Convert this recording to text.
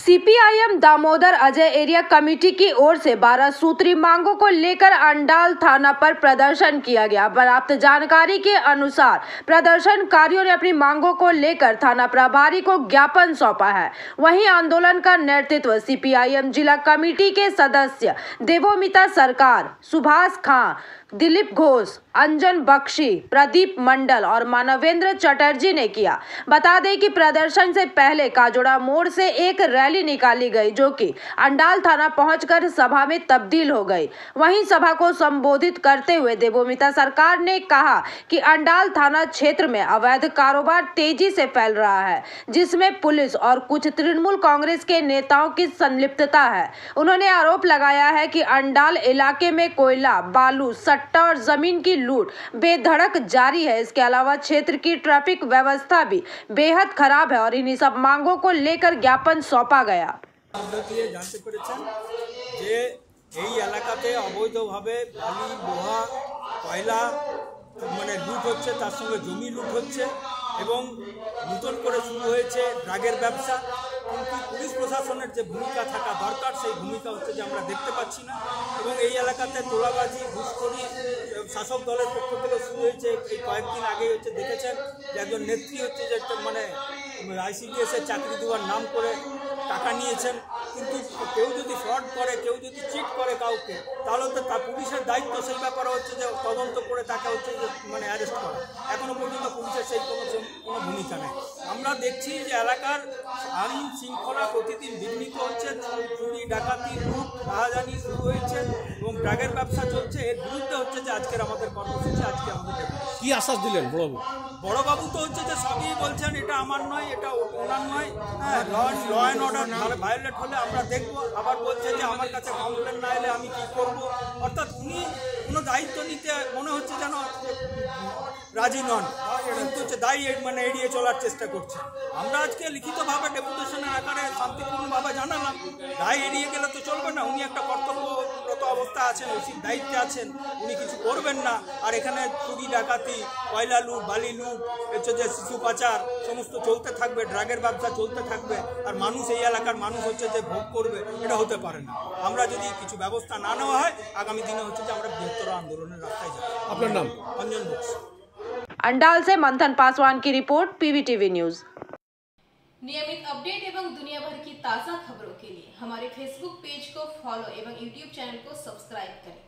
CPIM Damodar Ajay area committee की ओर से 12 सूत्री मांगों को लेकर अंडाल थाना पर प्रदर्शन किया गया। प्राप्त जानकारी के अनुसार प्रदर्शनकारियों ने अपनी मांगों को लेकर थाना प्रभारी को ज्ञापन सौंपा है। वहीं आंदोलन का नेतृत्व सीपीआईएम जिला कमेटी के सदस्य देवोमिता सरकार, सुभाष खां, दिलीप घोष, अंजन बख्शी, प्रदीप मंडल और मानवेंद्र चटर्जी ने किया। बता दें कि प्रदर्शन से पहले काजोड़ा मोड़ से एक रैली निकाली गई जो कि अंडाल थाना पहुंचकर सभा में तब्दील हो गई। वहीं सभा को संबोधित करते हुए देवोमिता सरकार ने कहा कि अंडाल थाना क्षेत्र में अवैध कारोबार तेजी से फैल रहा है, जिसमें पुलिस और कुछ तृणमूल कांग्रेस के नेताओं की संलिप्तता है। उन्होंने आरोप लगाया है कि अंडाल इलाके में कोयला, बालू, सट्टा और जमीन की लूट बेधड़क जारी है। इसके अलावा क्षेत्र की ट्रैफिक व्यवस्था भी बेहद खराब है और इन्हीं सब मांगों को लेकर ज्ञापन सौंपा गया। जानते পেরেছেন যে এই এলাকাতে অবৈধভাবে বালি, লোহা, কয়লা মানে লুট হচ্ছে, তার সঙ্গে জমি লুট হচ্ছে এবং নতুন করে শুরু হয়েছে ড্রাগের ব্যবসা। কিন্তু পুলিশ প্রশাসনের যে ভূমিকা থাকা দরকার সেই ভূমিকা হচ্ছে যে আমরা দেখতে পাচ্ছি না এবং এই এলাকাতে তোলাবাজি, ঘুষখোরি শাসক দলের পক্ষ থেকে শুরু হয়েছে। এই কয়েকদিন আগেই হচ্ছে দেখেছেন যে একজন নেত্রী হচ্ছে যে মানে আইসিডিএসের চাকরি দেওয়ার নাম করে টাকা নিয়েছেন। কিন্তু কেউ যদি ফ্রড করে, কেউ যদি চিট করে কাউকে, তাহলে তো তার পুলিশের দায়িত্ব সেই ব্যাপারে হচ্ছে যে তদন্ত করে তাকে হচ্ছে যে মানে অ্যারেস্ট করা। এখনও পর্যন্ত পুলিশের সেই কোনো ভূমিকা নেই। আমরা দেখছি যে এলাকার আইন শৃঙ্খলা প্রতিদিন বিঘ্নিত হচ্ছে, চুরি, ডাকাতি, লুট, রাহাজানি শুরু হয়েছে এবং ড্রাগের ব্যবসা চলছে। এর বিরুদ্ধে হচ্ছে যে আজকের আমাদের কর্মসূচি। আজকে আমাদের কি আশ্বাস দিলেন বড়বাবু? তো হচ্ছে যে সবই বলছেন এটা আমার নয়, এটা ওনার নয়। হ্যাঁ, ল অ্যান্ড অর্ডার ভায়োলেট হলে আমরা দেখবো। আবার বলছে যে আমার কাছে কমপ্লেন না এলে আমি কি করব। অর্থাৎ উনি কোনো দায়িত্ব নিতে মনে হচ্ছে যেন রাজি নন, কিন্তু হচ্ছে দায়ী মানে এড়িয়ে চলার চেষ্টা করছে। আমরা আজকে লিখিতভাবে ডেপুটেশনের আকারে শান্তিপূর্ণভাবে জানালাম, দায় এড়িয়ে গেলে তো চলবে না। উনি একটা কর্তব্যরত অবস্থায় আছেন, ওসির দায়িত্বে আছেন, উনি কিছু করবেন না। আর এখানে চুরি, ডাকাতি, কয়লা লুট, বালি লুট, হচ্ছে যে শিশু পাচার সমস্ত চলতে থাকবে, ড্রাগের ব্যবসা চলতে থাকবে আর মানুষ, এই এলাকার মানুষ হচ্ছে যে ভোগ করবে, এটা হতে পারে না। আমরা যদি কিছু ব্যবস্থা না নেওয়া হয় আগামী দিনে হচ্ছে যে আমরা বৃহত্তর आंदोलन रास्ताয় যাব। আপনার নাম? अंजन बख्शी। अंडाल से मंथन पासवान की रिपोर्ट, पीवीटीवी न्यूज। नियमित अपडेट एवं दुनिया भर की ताज़ा खबरों के लिए हमारे फेसबुक पेज को फॉलो एवं यूट्यूब चैनल को सब्सक्राइब करें।